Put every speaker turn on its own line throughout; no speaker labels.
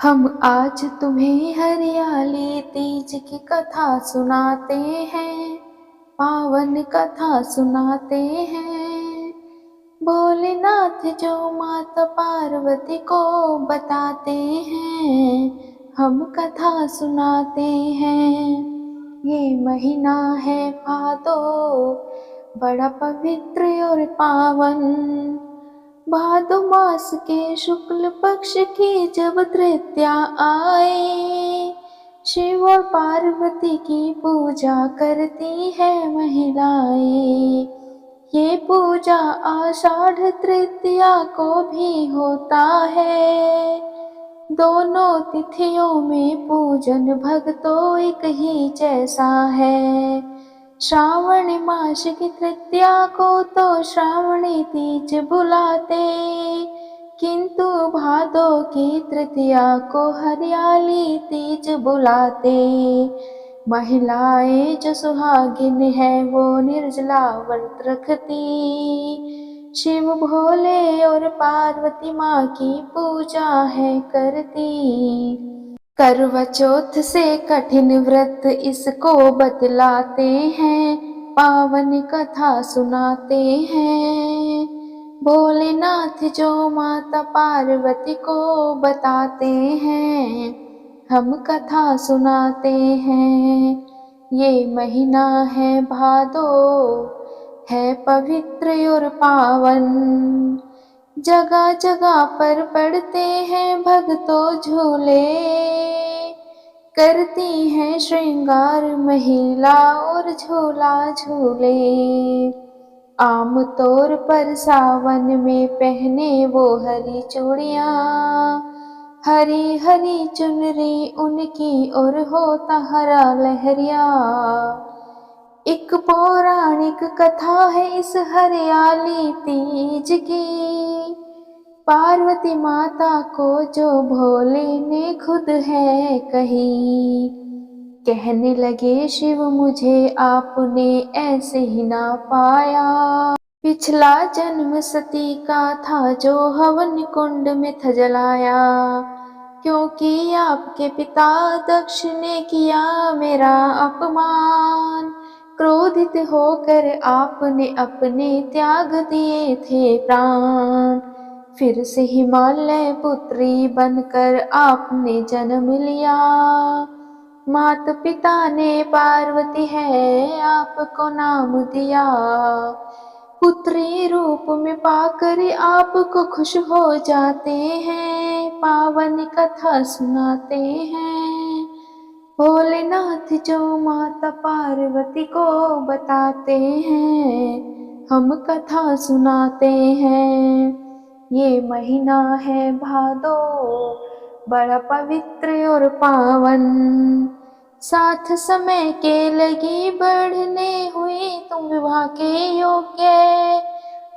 हम आज तुम्हें हरियाली तीज की कथा सुनाते हैं, पावन कथा सुनाते हैं। भोलेनाथ जो माता पार्वती को बताते हैं, हम कथा सुनाते हैं। ये महीना है भादो, बड़ा पवित्र और पावन। भादो मास के शुक्ल पक्ष की जब तृतीया आए, शिव और पार्वती की पूजा करती है महिलाएं। ये पूजा आषाढ़ तृतीया को भी होता है। दोनों तिथियों में पूजन भक्तों एक ही जैसा है। श्रावण मास की तृतीया को तो श्रावणी तीज बुलाते, किंतु भादो की तृतीया को हरियाली तीज बुलाते। महिलाएं जो सुहागिन है वो निर्जला व्रत रखती, शिव भोले और पार्वती माँ की पूजा है करती। करवा चौथ से कठिन व्रत इसको बतलाते हैं, पावन कथा सुनाते हैं। भोलेनाथ जो माता पार्वती को बताते हैं, हम कथा सुनाते हैं। ये महीना है भादो, है पवित्र और पावन। जगह जगह पर पड़ते हैं भक्तों झूले, करती हैं श्रृंगार महिला और झूला झूले। आम तौर पर सावन में पहने वो हरी चूड़ियाँ, हरी हरी चुनरी उनकी और होता हरा लहरिया। एक पौराणिक कथा है इस हरियाली तीज की, पार्वती माता को जो भोले ने खुद है कही। कहने लगे शिव मुझे आपने ऐसे ही ना पाया, पिछला जन्म सती का था जो हवन कुंड में था जलाया। क्योंकि आपके पिता दक्ष ने किया मेरा अपमान, क्रोधित होकर आपने अपने त्याग दिए थे प्राण। फिर से हिमालय पुत्री बनकर आपने जन्म लिया, मात पिता ने पार्वती है आपको नाम दिया। पुत्री रूप में पाकर आपको खुश हो जाते हैं, पावन कथा सुनाते हैं। भोलेनाथ जो माता पार्वती को बताते हैं, हम कथा सुनाते हैं। ये महीना है भादो, बड़ा पवित्र और पावन। साथ समय के लगी बढ़ने हुई तुम विवाह के योग्य,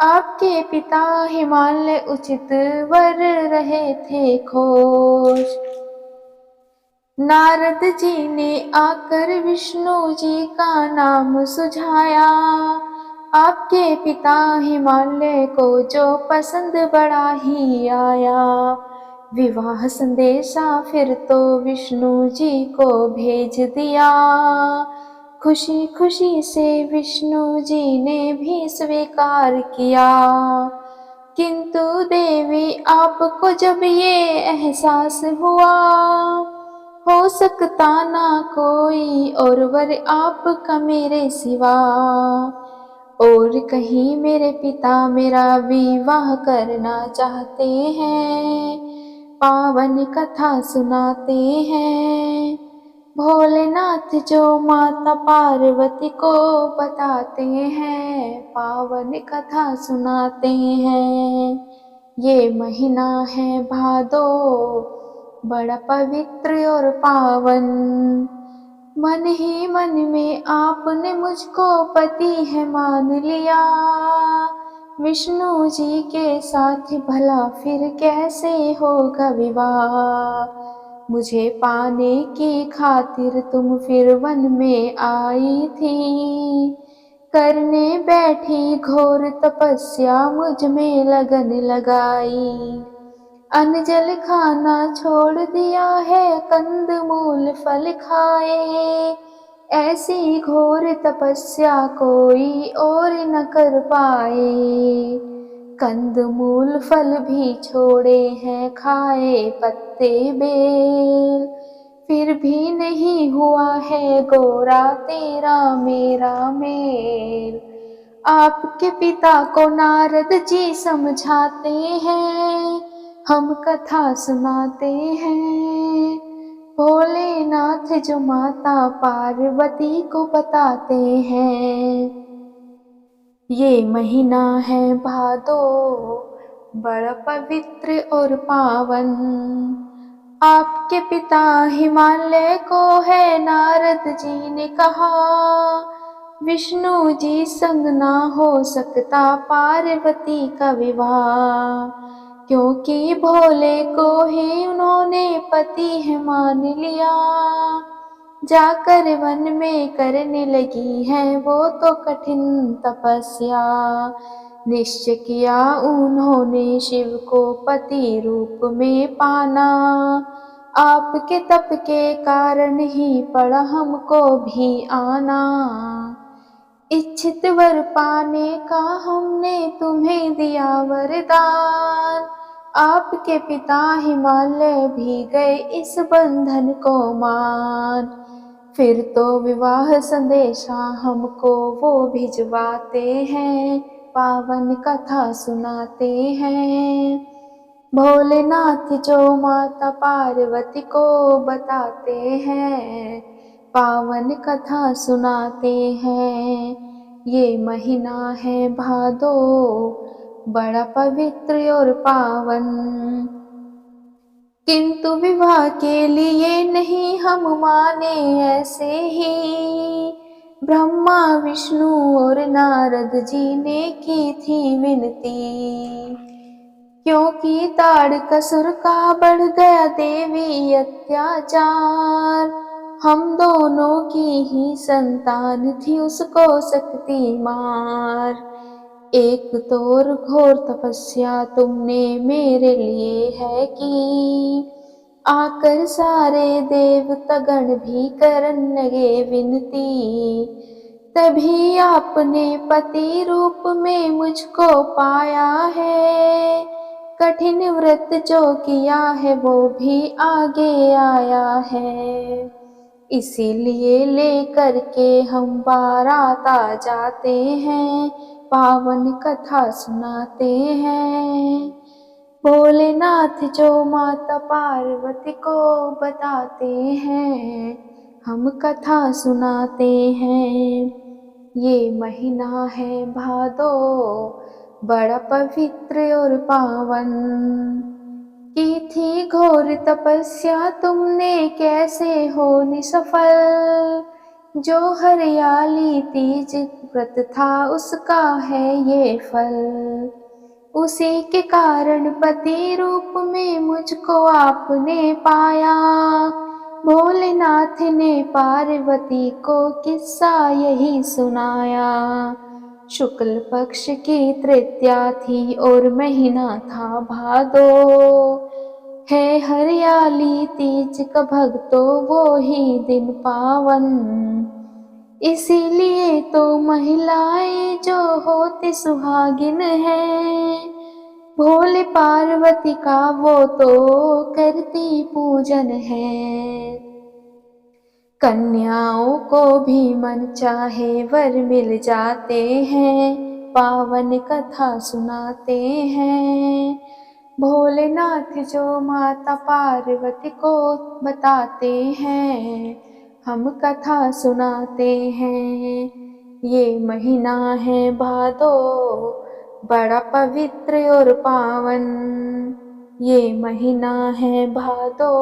आपके पिता हिमालय उचित वर रहे थे खोज। नारद जी ने आकर विष्णु जी का नाम सुझाया, आपके पिता हिमालय को जो पसंद बड़ा ही आया। विवाह संदेशा फिर तो विष्णु जी को भेज दिया, खुशी खुशी से विष्णु जी ने भी स्वीकार किया। किंतु देवी आपको जब ये एहसास हुआ, हो सकता ना कोई और वर आपका मेरे सिवा, और कहीं मेरे पिता मेरा विवाह करना चाहते हैं, पावन कथा सुनाते हैं। भोलेनाथ जो माता पार्वती को बताते हैं, पावन कथा सुनाते हैं। ये महीना है भादो, बड़ा पवित्र और पावन। मन ही मन में आपने मुझको पति है मान लिया, विष्णु जी के साथ भला फिर कैसे होगा विवाह। मुझे पाने की खातिर तुम फिर वन में आई थी, करने बैठी घोर तपस्या मुझ में लगन लगाई। अन्न जल खाना छोड़ दिया है, कंद मूल फल खाए। ऐसी घोर तपस्या कोई और न कर पाए। कंद मूल फल भी छोड़े हैं, खाए पत्ते बेल। फिर भी नहीं हुआ है गोरा तेरा मेरा मेल। आपके पिता को नारद जी समझाते हैं, हम कथा सुनाते हैं। भोलेनाथ जो माता पार्वती को बताते हैं। ये महीना है भादो, बड़ा पवित्र और पावन। आपके पिता हिमालय को है नारद जी ने कहा। विष्णु जी संग ना हो सकता पार्वती का विवाह, क्योंकि भोले को ही उन्होंने पति है मान लिया। जाकर वन में करने लगी है वो तो कठिन तपस्या। निश्चय किया उन्होंने शिव को पति रूप में पाना। आपके तप के कारण ही पड़ा हमको भी आना। इच्छित वर पाने का हमने तुम्हें दिया वरदान। आपके पिता हिमालय भी गए इस बंधन को मान। फिर तो विवाह संदेशा हमको वो भिजवाते हैं, पावन कथा सुनाते हैं। भोलेनाथ जो माता पार्वती को बताते हैं, पावन कथा सुनाते हैं। ये महीना है भादो, बड़ा पवित्र और पावन। किंतु विवाह के लिए नहीं हम माने ऐसे ही। ब्रह्मा विष्णु और नारद जी ने की थी विनती, क्योंकि ताड़कासुर का बढ़ गया देवी अत्याचार। हम दोनों की ही संतान थी उसको शक्ति मार। एक तोर घोर तपस्या तुमने मेरे लिए है की। आकर सारे देवता गण भी करन लगे विनती। तभी आपने पति रूप में मुझको पाया है। कठिन व्रत जो किया है वो भी आगे आया है। इसीलिए लेकर के हम बारात आ जाते हैं, पावन कथा सुनाते हैं। भोलेनाथ जो माता पार्वती को बताते हैं, हम कथा सुनाते हैं। ये महीना है भादो, बड़ा पवित्र और पावन। की थी घोर तपस्या तुमने कैसे हो निसफल। जो हरियाली तीज व्रत था उसका है ये फल। उसी के कारण पति रूप में मुझको आपने पाया। भोलेनाथ ने पार्वती को किस्सा यही सुनाया। शुक्ल पक्ष की तृतीया थी और महीना था भादो। है हरियाली तीज का भक्तो वो ही दिन पावन। इसीलिए तो महिलाएं जो होती सुहागिन है, भोले पार्वती का वो तो करती पूजन है। कन्याओं को भी मन चाहे वर मिल जाते हैं, पावन कथा सुनाते हैं। भोलेनाथ जो माता पार्वती को बताते हैं, हम कथा सुनाते हैं। ये महीना है भादो, बड़ा पवित्र और पावन। ये महीना है भादो,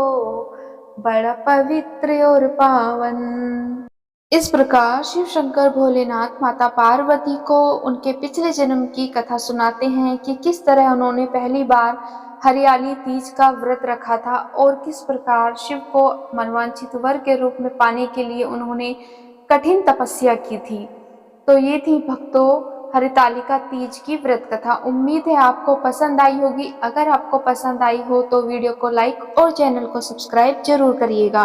बड़ा पवित्र और पावन। इस प्रकार शिव शंकर भोलेनाथ माता पार्वती को उनके पिछले जन्म की कथा सुनाते हैं कि किस तरह उन्होंने पहली बार हरियाली तीज का व्रत रखा था और किस प्रकार शिव को मनवांछित वर के रूप में पाने के लिए उन्होंने कठिन तपस्या की थी। तो ये थी भक्तों हरितालिका तीज की व्रत कथा। उम्मीद है आपको पसंद आई होगी। अगर आपको पसंद आई हो तो वीडियो को लाइक और चैनल को सब्सक्राइब जरूर करिएगा।